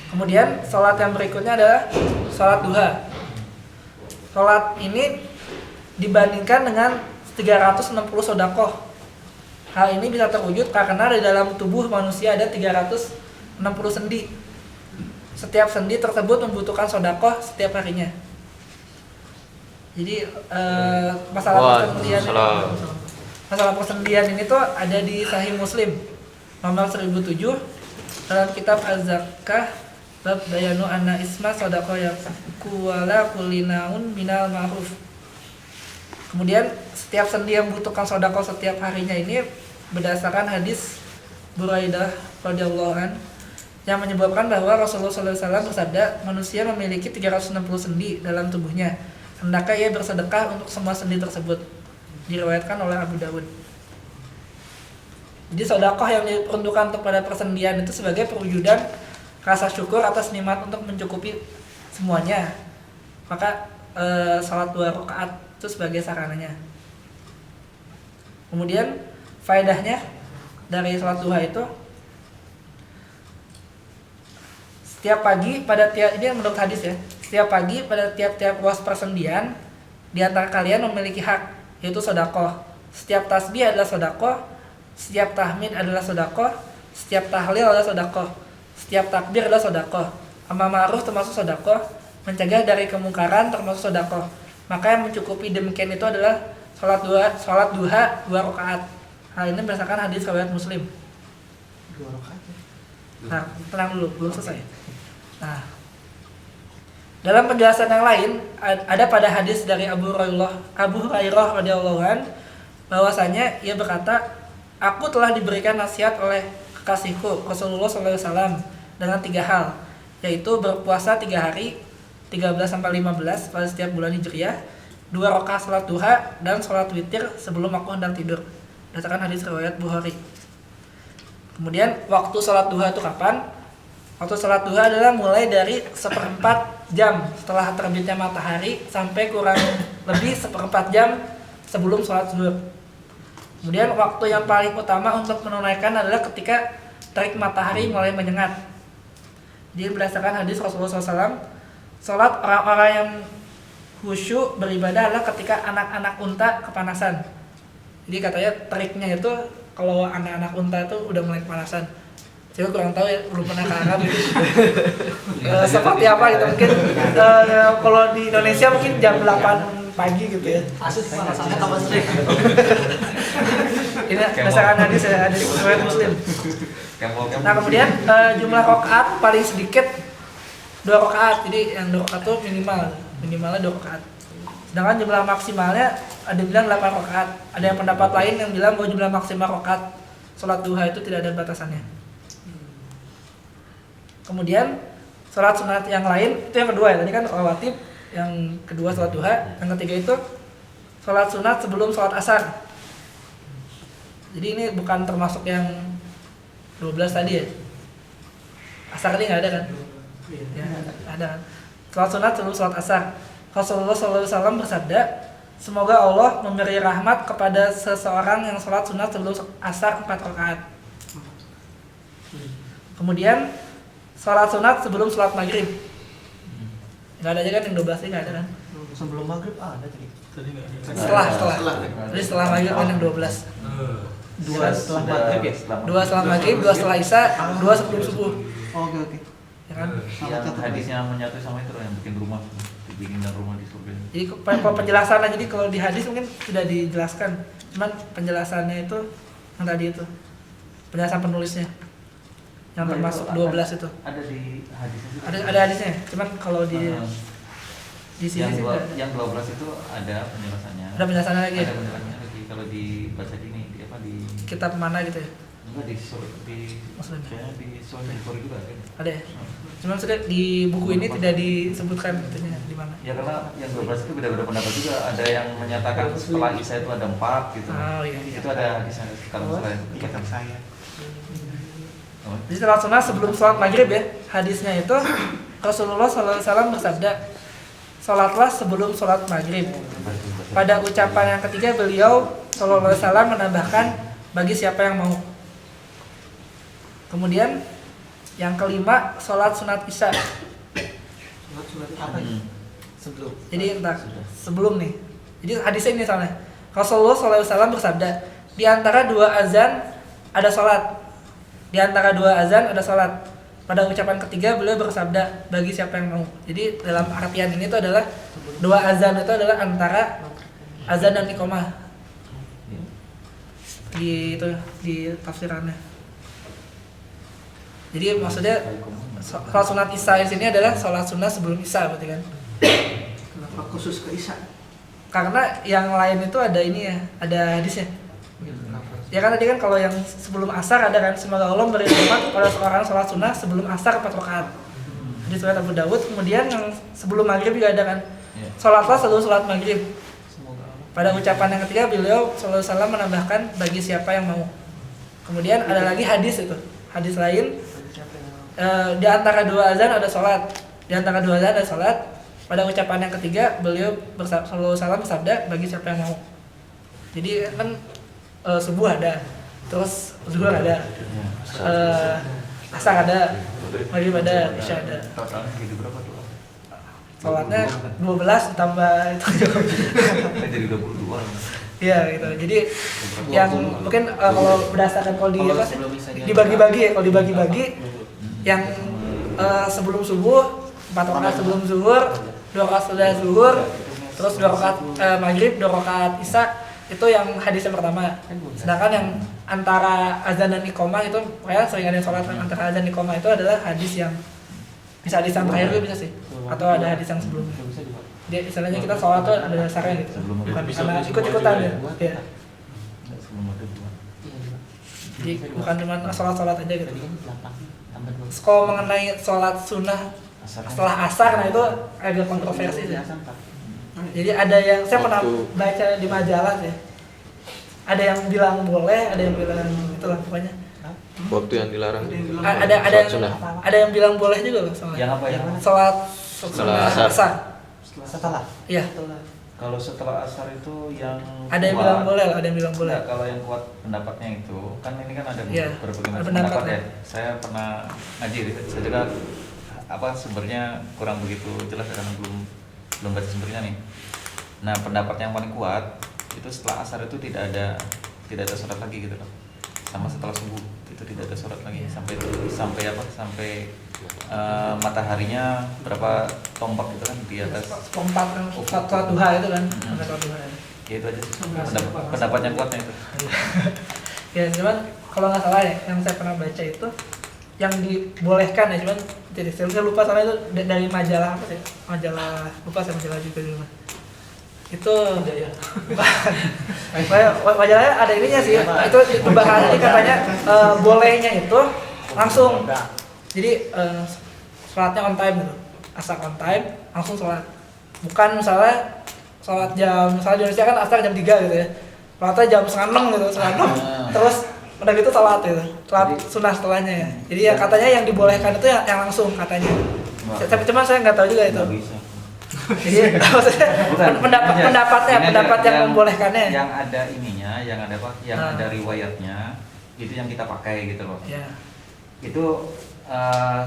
Kemudian sholat yang berikutnya adalah sholat duha. Sholat ini dibandingkan dengan 360 sedekah. Hal ini bisa terwujud karena di dalam tubuh manusia ada 360 sendi. Setiap sendi tersebut membutuhkan sedekah setiap harinya. Jadi masalah Wah, persendian masalah persendian ini tuh ada di Sahih Muslim nomor 1007 dalam kitab Az-Zakah bab bayanu anna isma sadaqah yaku wala kulinaun minal ma'ruf. Kemudian setiap sendi yang membutuhkan sedekah setiap harinya ini berdasarkan hadis Buraidah radhiyallahu an yang menyebabkan bahwa Rasulullah SAW bersabda, manusia memiliki 360 sendi dalam tubuhnya. Hendaknya ia bersedekah untuk semua sendi tersebut. Diriwayatkan oleh Abu Dawud. Jadi sedekah yang diperuntukkan kepada persendian itu sebagai perwujudan rasa syukur atas nikmat untuk mencukupi semuanya. Maka salat 2 rakaat itu sebagai sarananya. Kemudian faedahnya dari salat duha itu setiap pagi pada tiap, ini menurut hadis ya, setiap pagi pada tiap-tiap ruas persendian di antara kalian memiliki hak, yaitu sedekah. Setiap tasbih adalah sedekah, setiap tahmid adalah sedekah, setiap tahlil adalah sedekah, setiap takbir adalah sedekah. Amar ma'ruf termasuk sedekah, mencegah dari kemungkaran termasuk sedekah. Maka yang mencukupi demikian itu adalah salat duha 2 rakaat. Hal ini berdasarkan hadis riwayat Muslim. 2 rakaat. Nah, tenang dulu, belum selesai. Nah, dalam penjelasan yang lain ada pada hadis dari Abu Hurairah radhiyallahu an bahwasanya ia berkata, aku telah diberikan nasihat oleh kekasihku Rasulullah SAW dengan 3 hal, yaitu berpuasa 3 hari 13 sampai 15 pada setiap bulan Hijriah, 2 rakaat salat duha dan salat witir sebelum aku hendak tidur. Berdasarkan hadis riwayat Bukhari. Kemudian waktu salat duha itu kapan? Waktu salat duha adalah mulai dari 1/4 jam setelah terbitnya matahari sampai kurang lebih 1/4 jam sebelum salat zuhur. Kemudian waktu yang paling utama untuk menunaikan adalah ketika terik matahari mulai menyengat. Jadi berdasarkan hadis Rasulullah SAW, salat orang-orang yang khusyuk beribadah adalah ketika anak-anak unta kepanasan. Jadi katanya teriknya itu kalau anak-anak unta itu udah mulai kepanasan. Saya kurang tahu ya, belum pernah ke Arab gitu. Seperti apa gitu, mungkin kalau di Indonesia mungkin jam 8 pagi gitu ya. Ini berdasarkan hadis ya, hadis riwayat Muslim. Nah kemudian jumlah rakaat paling sedikit 2 rakaat. Jadi yang 2 rakaat itu minimalnya 2 rakaat. Sedangkan jumlah maksimalnya ada yang bilang 8 rakaat. Ada yang pendapat lain yang bilang bahwa jumlah maksimal rakaat salat duha itu tidak ada batasannya. Kemudian salat sunat yang lain itu yang kedua ya. Tadi kan rawatib, yang kedua salat duha, yang ketiga itu salat sunat sebelum salat asar. Jadi ini bukan termasuk yang 12 tadi ya. Asar ini nggak ada kan? Ya, ada. Salat sunat sebelum salat asar. Rasulullah SAW bersabda, semoga Allah memberi rahmat kepada seseorang yang salat sunat sebelum asar 4 rakaat. Kemudian salat sunat sebelum salat maghrib. Nggak ada aja kan yang 12 ini nggak ada kan? Sebelum maghrib ada tadi. Setelah. Jadi setelah maghrib kan yang 12. 2 setelah maghrib ya? 2 setelah maghrib, 2 setelah isya, 2 sebelum subuh. Oke. Ya kan? Yang hadisnya menyatu sama itu yang bikin rumah, bikin rumah di surga. Jadi kalau penjelasannya, jadi kalau di hadis mungkin sudah dijelaskan, cuman penjelasannya itu yang tadi itu penjelasan penulisnya yang termasuk 12 itu. Ada di hadisnya juga. Ada hadisnya, cuman kalau di sini sih nggak ada. Yang 12 itu ada penjelasannya. Ada penjelasannya lagi. Ada penjelasannya lagi. Kalau dibaca di ini di Kitab mana gitu ya? enggak di Muslim. kayaknya di Sahih Bukhari juga ada. Ada ya? Cuman sudah di buku ini tidak disebutkan itunya di mana. Ya karena yang 12 itu beda-beda pendapat juga. Ada yang menyatakan setelah Isya itu ada 4 gitu. Oh iya. Itu ada hadisnya kalau misalnya Kitab saya. Jadi salat sunat sebelum salat maghrib ya. Hadisnya itu Rasulullah SAW bersabda, salatlah sebelum salat maghrib. Pada ucapan yang ketiga beliau SAW menambahkan, bagi siapa yang mau. Kemudian yang kelima, salat sunat isya. Sunat apa ya? Sebelum. Jadi entar sebelum nih. Jadi hadisnya ini soalnya Rasulullah SAW bersabda, di antara 2 azan ada salat. Di antara 2 azan ada salat. Pada ucapan ketiga beliau bersabda, bagi siapa yang mau. Jadi dalam artian ini tuh adalah Dua azan itu adalah antara azan dan iqamah. Di itu di tafsirannya. Jadi maksudnya sholat sunat isya di sini adalah sholat sunat sebelum isya berarti kan? Kenapa khusus ke Isya? Karena yang lain itu ada ini ya, ada hadisnya. Ya kan tadi kan kalau yang sebelum asar ada kan, semoga Allah beri rahmat pada seorang sholat sunnah sebelum asar 4 rakaat. Di surat Abu Dawud. Kemudian yang sebelum maghrib juga ada kan, sholatlah sebelum sholat maghrib. Pada ucapan yang ketiga beliau sallallahu alaihi wasallam menambahkan bagi siapa yang mau. Kemudian ada lagi hadis itu, hadis lain. Di antara dua azan ada sholat, di antara dua azan ada sholat. Pada ucapan yang ketiga beliau sallallahu alaihi wasallam bersabda bagi siapa yang mau. Jadi kan subuh ada, terus zuhur ada, asar ada, maghrib ada, isya ada. Totalnya jadi berapa tuh? Sholatnya 12 ditambah itu. Jadi 22. Iya gitu. Jadi yang mungkin kalau berdasarkan kalau dibagi-bagi ya, kalau dibagi-bagi yang sebelum subuh 4 rakaat sebelum zuhur, 2 rakaat setelah zuhur, terus 2 rakaat maghrib, 2 rakaat isya, itu yang hadis yang pertama. Sedangkan yang antara azan dan iqamah itu kayak sering ada yang sholat antara azan dan iqamah itu adalah hadis yang bisa hadis yang terakhir juga bisa sih, atau ada hadis yang sebelumnya. Jadi istilahnya kita sholat tuh ada dasarnya gitu, bukan karena ikut-ikutan ya. Iya. Jadi bukan cuma sholat aja gitu. Kalau mengenai sholat sunnah setelah asar, nah itu agak kontroversi sih. Jadi ada yang saya pernah baca di majalah sih. Ada yang bilang boleh, ada yang bilang itulah pokoknya. Waktu yang dilarang. Ada yang bilang boleh juga loh soalnya. Yang apa ya? Sholat Setelah asar. Setelah. Iya. Kalau setelah asar itu yang Ada yang bilang boleh lah, ada yang bilang boleh. Nah, kalau yang kuat pendapatnya itu kan ini kan ada Iya, berbagai ada macam pendapat pendapat ya. ya. Saya pernah ngaji, saya juga sumbernya kurang begitu jelas karena belum baca sumbernya nih. Nah, pendapat yang paling kuat itu setelah asar itu tidak ada sholat lagi gitu loh. Sama setelah subuh itu tidak ada sholat lagi sampai mataharinya berapa tombak gitu kan di atas. Pompat kan, sholat duha itu kan, ada sholat duha. Ya itu aja sih. Pendapat yang kuatnya itu. Ya cuman kalau nggak salah ya, yang saya pernah baca itu yang dibolehkan ya, cuman jadi saya lupa soalnya itu dari majalah apa sih? Majalah lupa saya majalah juga dulu. Itu majalahnya ada ininya sih. Itu bahannya katanya bolehnya itu langsung. Jadi sholatnya on time gitu. Asar on time, langsung sholat. Bukan misalnya sholat misalnya di Indonesia kan asar jam 3 gitu ya. Sholatnya jam 5:30 gitu, 5:30. Terus udah gitu sholat gitu. Sholat sunnah setelahnya ya. Jadi ya katanya yang dibolehkan itu yang langsung katanya. Cuma saya nggak tahu juga itu. Jadi maksudnya pendapat yang membolehkannya. Yang ada ininya, yang ada apa? Yang ada riwayatnya, itu yang kita pakai gitu loh. Ya. Itu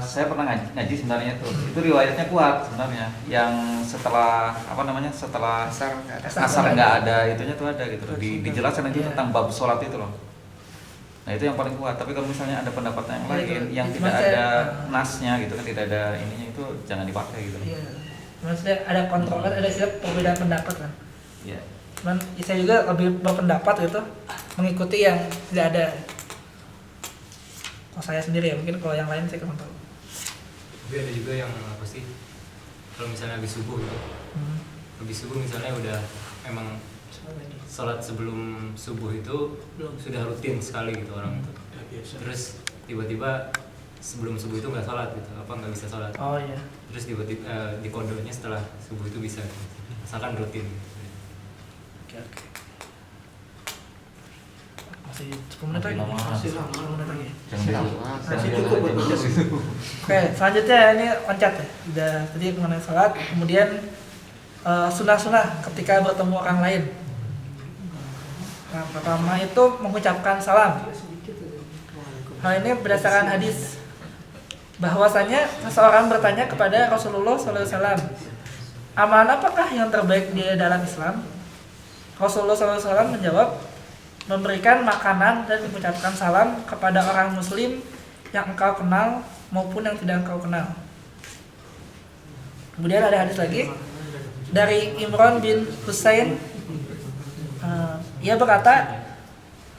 saya pernah ngaji sebenarnya itu riwayatnya kuat sebenarnya. Yang setelah setelah asar nggak ada itunya tuh ada gitu loh. Dijelaskan aja tentang bab sholat itu loh. Nah itu yang paling kuat. Tapi kalau misalnya ada pendapat yang lain yang tidak ada nasnya gitu kan, tidak ada ininya, itu jangan dipakai gitu loh. Iya. Maksudnya ada kontroversi, ada setiap perbedaan pendapat kan. Iya. Cuman saya juga lebih berpendapat gitu mengikuti yang tidak ada. Kalau saya sendiri ya, mungkin kalau yang lain saya kurang tahu. Tapi ada juga yang apa sih, kalau misalnya habis subuh gitu, habis subuh misalnya udah emang sholat sebelum subuh itu sudah rutin sekali gitu orang itu. Terus tiba-tiba sebelum subuh itu nggak sholat gitu, nggak bisa sholat. Oh iya. Terus tiba-tiba di kodonya setelah subuh itu bisa, asalkan rutin. Oke. Masih 10 menit lagi. Masih 10 menit lagi. Masih cukup buat podcast. Oke, selanjutnya ini loncat ya. Udah tadi mengenai sholat, kemudian sunah-sunah ketika bertemu orang lain. Nah, pertama itu mengucapkan salam. Hal ini berdasarkan hadis bahwasanya seseorang bertanya kepada Rasulullah SAW, amalan apakah yang terbaik di dalam Islam? Rasulullah SAW menjawab, memberikan makanan dan mengucapkan salam kepada orang muslim yang engkau kenal maupun yang tidak engkau kenal. Kemudian ada hadis lagi dari Imran bin Husain, ia berkata,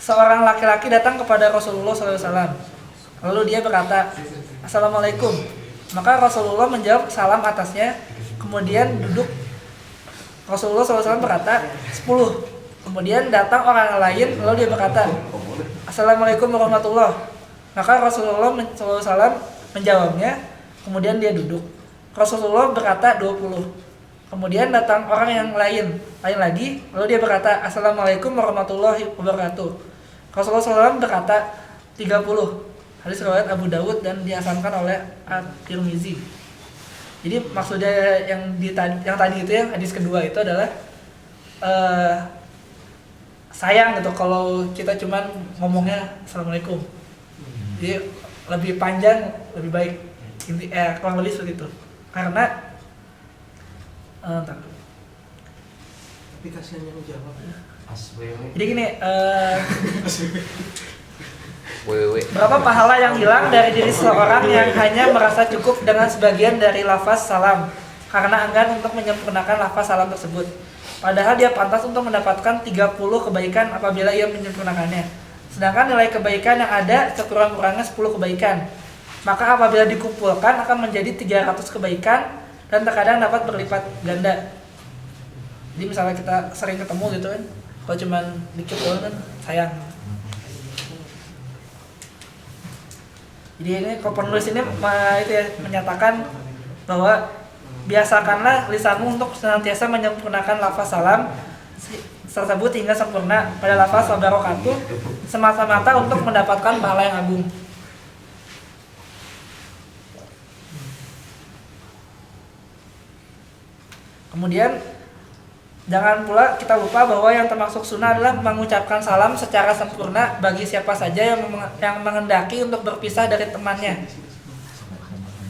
seorang laki-laki datang kepada Rasulullah SAW. Lalu dia berkata, Assalamualaikum. Maka Rasulullah menjawab salam atasnya, kemudian duduk. Rasulullah SAW berkata, 10. Kemudian datang orang lain, lalu dia berkata, Assalamualaikum warahmatullahi. Maka Rasulullah SAW menjawabnya, kemudian dia duduk. Rasulullah berkata 20. Kemudian datang orang yang lain lagi, lalu dia berkata, Assalamualaikum warahmatullahi wabarakatuh. Rasulullah SAW berkata 30. Hadis riwayat Abu Dawud dan dihasankan oleh At-Tirmizi. Jadi maksudnya yang tadi itu, yang hadis kedua itu adalah sayang gitu kalau kita cuman ngomongnya Assalamualaikum. Jadi lebih panjang, lebih baik. Kurang lebih seperti itu. Karena Tapi kasihan yang jawab. jadi gini, WWW. berapa pahala yang hilang dari diri seseorang yang hanya merasa cukup dengan sebagian dari lafaz salam karena enggan untuk menyempurnakan lafaz salam tersebut. Padahal dia pantas untuk mendapatkan 30 kebaikan apabila ia menyempurnakannya. Sedangkan nilai kebaikan yang ada sekurang-kurangnya 10 kebaikan. Maka apabila dikumpulkan akan menjadi 300 kebaikan dan terkadang dapat berlipat ganda. Jadi misalnya kita sering ketemu gitu kan, kalau cuman dikit doang kan sayang. Jadi ini kalau penulis ini menyatakan bahwa biasakanlah lisanmu untuk senantiasa menyempurnakan lafaz salam tersebut hingga sempurna pada lafaz wabarakatuh semata-mata untuk mendapatkan pahala yang agung. Kemudian jangan pula kita lupa bahwa yang termasuk sunnah adalah mengucapkan salam secara sempurna bagi siapa saja yang menghendaki untuk berpisah dari temannya.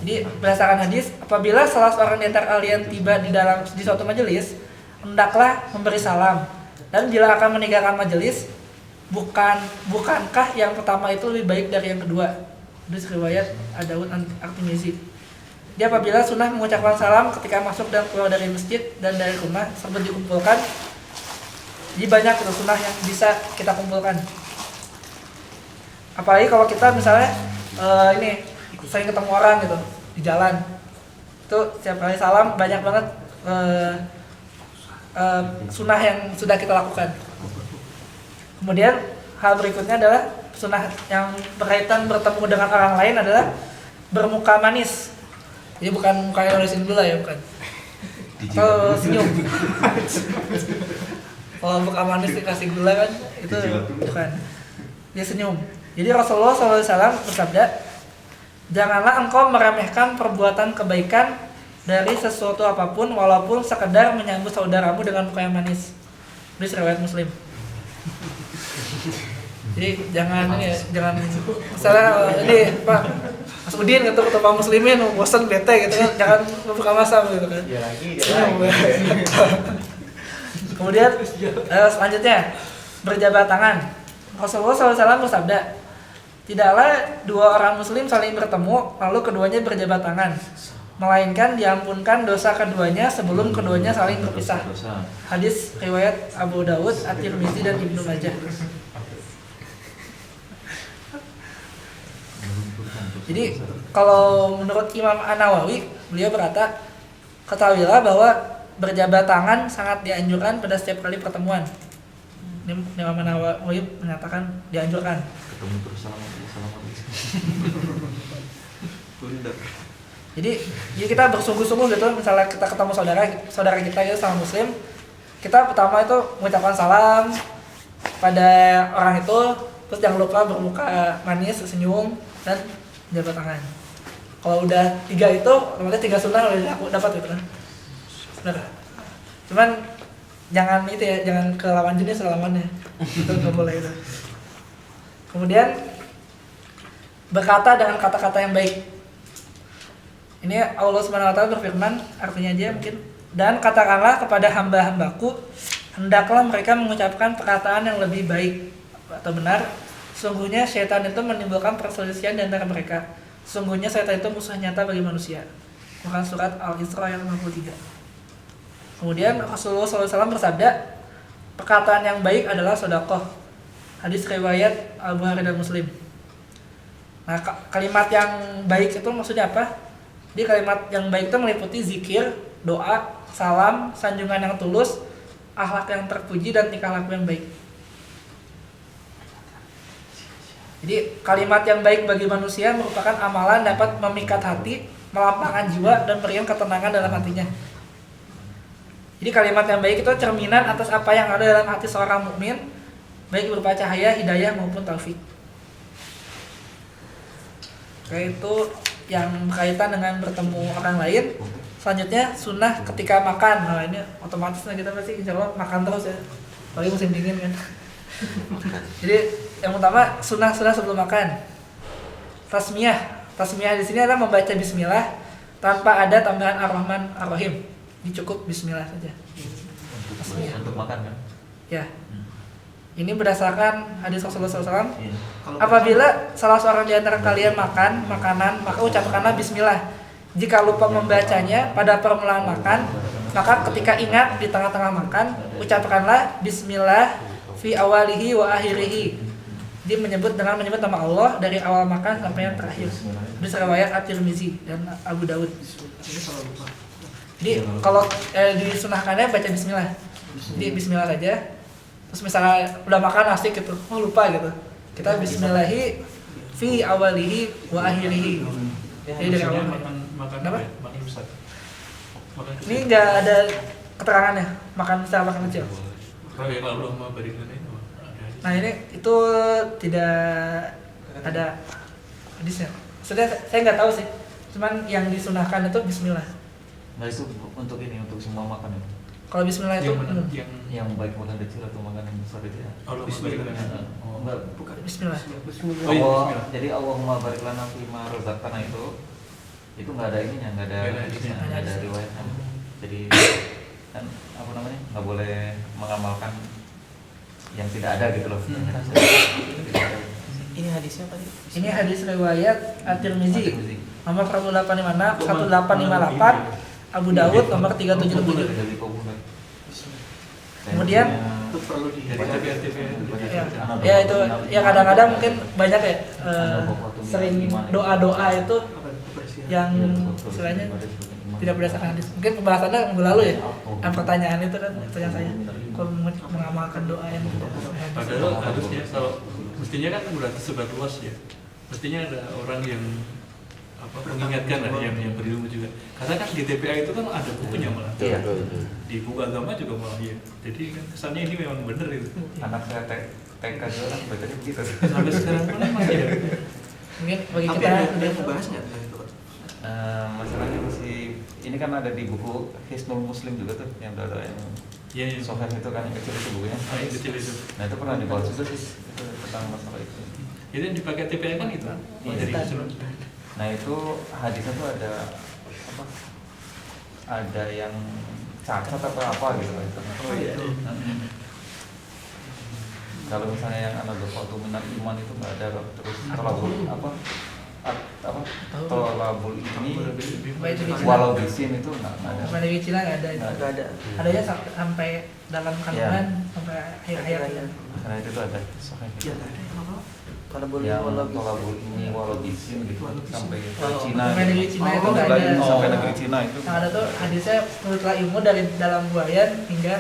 Jadi berdasarkan hadis, apabila salah seorang di antara kalian tiba di suatu majelis, hendaklah memberi salam. Dan bila akan meninggalkan majelis, bukankah yang pertama itu lebih baik dari yang kedua? Hadis riwayat Ad-Dawud At-Tirmizi. Dia apabila sunnah mengucapkan salam ketika masuk dan keluar dari masjid dan dari rumah tersebut dikumpulkan. Jadi banyak itu sunnah yang bisa kita kumpulkan. Apalagi kalau kita misalnya sering ketemu orang gitu di jalan, itu setiap kali salam banyak banget sunnah yang sudah kita lakukan. Kemudian hal berikutnya adalah sunnah yang berkaitan bertemu dengan orang lain adalah bermuka manis. Jadi bukan muka yang nulisin gula ya, bukan. Atau senyum. Kalau muka manis dikasih gula kan, itu bukan. Dia senyum. Jadi Rasulullah SAW bersabda, janganlah engkau meremehkan perbuatan kebaikan dari sesuatu apapun walaupun sekedar menyambut saudaramu dengan muka yang manis. Ini riwayat Muslim. Jadi jangan misalnya ini Pak Mas Udin gitu ketemu muslimin bosan bete gitu kan, jangan buka masam gitu kan. Dia lagi. Kemudian selanjutnya berjabat tangan. Rasulullah SAW bersabda, tidaklah dua orang muslim saling bertemu lalu keduanya berjabat tangan, melainkan diampunkan dosa keduanya sebelum keduanya saling berpisah. Hadis riwayat Abu Dawud, At-Tirmizi dan Ibnu Majah. Jadi kalau menurut Imam An-Nawawi, beliau berkata, ketahuilah bahwa berjabat tangan sangat dianjurkan pada setiap kali pertemuan. Imam An-Nawawi menyatakan dianjurkan. Ketemu terus salam. Jadi kita bersungguh-sungguh gitu, misalnya kita ketemu saudara kita gitu sama muslim, kita pertama itu mengucapkan salam pada orang itu, terus jangan lupa bermuka manis, senyum, dan jabat tangan. Kalau udah 3 itu, otomatis 3 sunnah udah aku dapat gitu kan. Benar. Cuman jangan itu ya, jangan ke lawan jenis salamannya. Itu nggak boleh itu. Kemudian berkata dengan kata-kata yang baik. Ini Allah Subhanahu wa taala berfirman, artinya aja mungkin, dan katakanlah kepada hamba-hambaku, hendaklah mereka mengucapkan perkataan yang lebih baik atau benar. Sungguhnya syaitan itu menimbulkan perselisihan di antara mereka. Sungguhnya syaitan itu musuh nyata bagi manusia. Quran surat Al-Isra ayat 63. Kemudian Rasulullah SAW bersabda, perkataan yang baik adalah sedekah. Hadis riwayat Al-Bukhari dan Muslim. Nah, kalimat yang baik itu maksudnya apa? Di kalimat yang baik itu meliputi zikir, doa, salam, sanjungan yang tulus, akhlak yang terpuji, dan tingkah laku yang baik. Jadi kalimat yang baik bagi manusia merupakan amalan dapat memikat hati, melapangkan jiwa, dan memberikan ketenangan dalam hatinya. Jadi kalimat yang baik itu cerminan atas apa yang ada dalam hati seorang mukmin, baik berupa cahaya, hidayah maupun taufik. Itu yang berkaitan dengan bertemu orang lain. Selanjutnya sunnah ketika makan. Nah ini otomatis kita pasti insya Allah makan terus ya. Apalagi musim dingin kan. Jadi yang utama sunnah sebelum makan. Tasmiyah di sini adalah membaca Bismillah tanpa ada tambahan Ar-Rahman Ar-Rahim. Ini cukup Bismillah saja. Untuk makan kan? Ya. Ini berdasarkan hadis Rasulullah SAW. Iya. Apabila salah seorang di antara kalian makan makanan, maka ucapkanlah Bismillah. Jika lupa membacanya pada permulaan makan, maka ketika ingat di tengah-tengah makan, ucapkanlah Bismillah fi awalihi wa akhirihi. Dia menyebut dengan menyebut nama Allah dari awal makan sampai yang terakhir. Hadis riwayat At-Tirmizi dan Abu Daud. Jadi kalau disunahkannya baca Bismillah. Jadi Bismillah saja. Terus misalnya udah makan asik gitu, lupa gitu. Kita Bismillahi fi awalihi wa akhirihi. Jadi dari awal. Kenapa? Ini nggak ada keterangannya. Makan besar, makan kecil. Nah ini itu tidak ada hadisnya. Maksudnya saya nggak tahu sih. Cuman yang disunahkan itu Bismillah. Nah itu untuk ini, untuk semua makan ya? Kalau Bismillah itu yang baik makan kecil atau makan yang besar itu ya? Bismillah. Enggak, bukan Bismillah. Allah, jadi Allahumma barik lana fima razaqtana itu nggak ada ininya, nggak ada hadisnya, nggak ada riwayatnya. Jadi kan apa namanya, nggak boleh mengamalkan yang tidak ada gitu loh. Ini hadisnya tadi. Ini hadis riwayat At-Tirmizi nomor 1856, 1858, Abu Daud nomor 3777. Kemudian Itu perlu di ya itu ya kadang-kadang mungkin banyak ya sering doa-doa itu yang istilahnya tidak berdasarkan hadis. Mungkin pembahasannya minggu lalu ya. Yang pertanyaan itu kan pertanyaan saya. Kalau mengamalkan doa yang tidak berdasarkan hadis. Padahal harusnya kalau mestinya kan udah tersebar luas ya. Mestinya ada orang yang mengingatkan lah yang berilmu juga. Karena kan di TPA itu kan ada bukunya malah. Iya. Di buku agama juga malah ya. Jadi kan kesannya ini memang benar itu. Anak saya TK juga kan bacanya begitu. Sampai sekarang pun masih ya. Mungkin bagi Tapi kita ada yang membahas nggak tentang itu? Masalahnya masih ini kan ada di buku Hisnul Muslim juga tuh yang ada yang Iya. Sohar itu kan yang kecil itu bukunya. Yang kecil itu. Nah itu pernah dibahas juga sih itu tentang masalah itu. Itu yang dipakai TPA kan itu. Iya. Jadi Nah itu hadisnya tuh ada apa? Ada yang cacat atau apa gitu kan? Oh iya. Kalau misalnya yang anak waktu minat iman itu nggak ada terus tolabul apa tolabul ini walau bisin itu nggak ada. pada Cina nggak ada itu. Nggak ada. Adanya sampai dalam kandungan sampai akhir hayat. Karena itu tuh ada soalnya. Ya nggak ada yang apa? Kalau boleh Yang walau tolabul ini walau bisin gitu sampai ke Cina. Sampai negeri Cina itu Oh, nggak lagi ada. sampai negeri Cina itu. Yang ada tuh hadisnya menurutlah ilmu dari dalam buayan hingga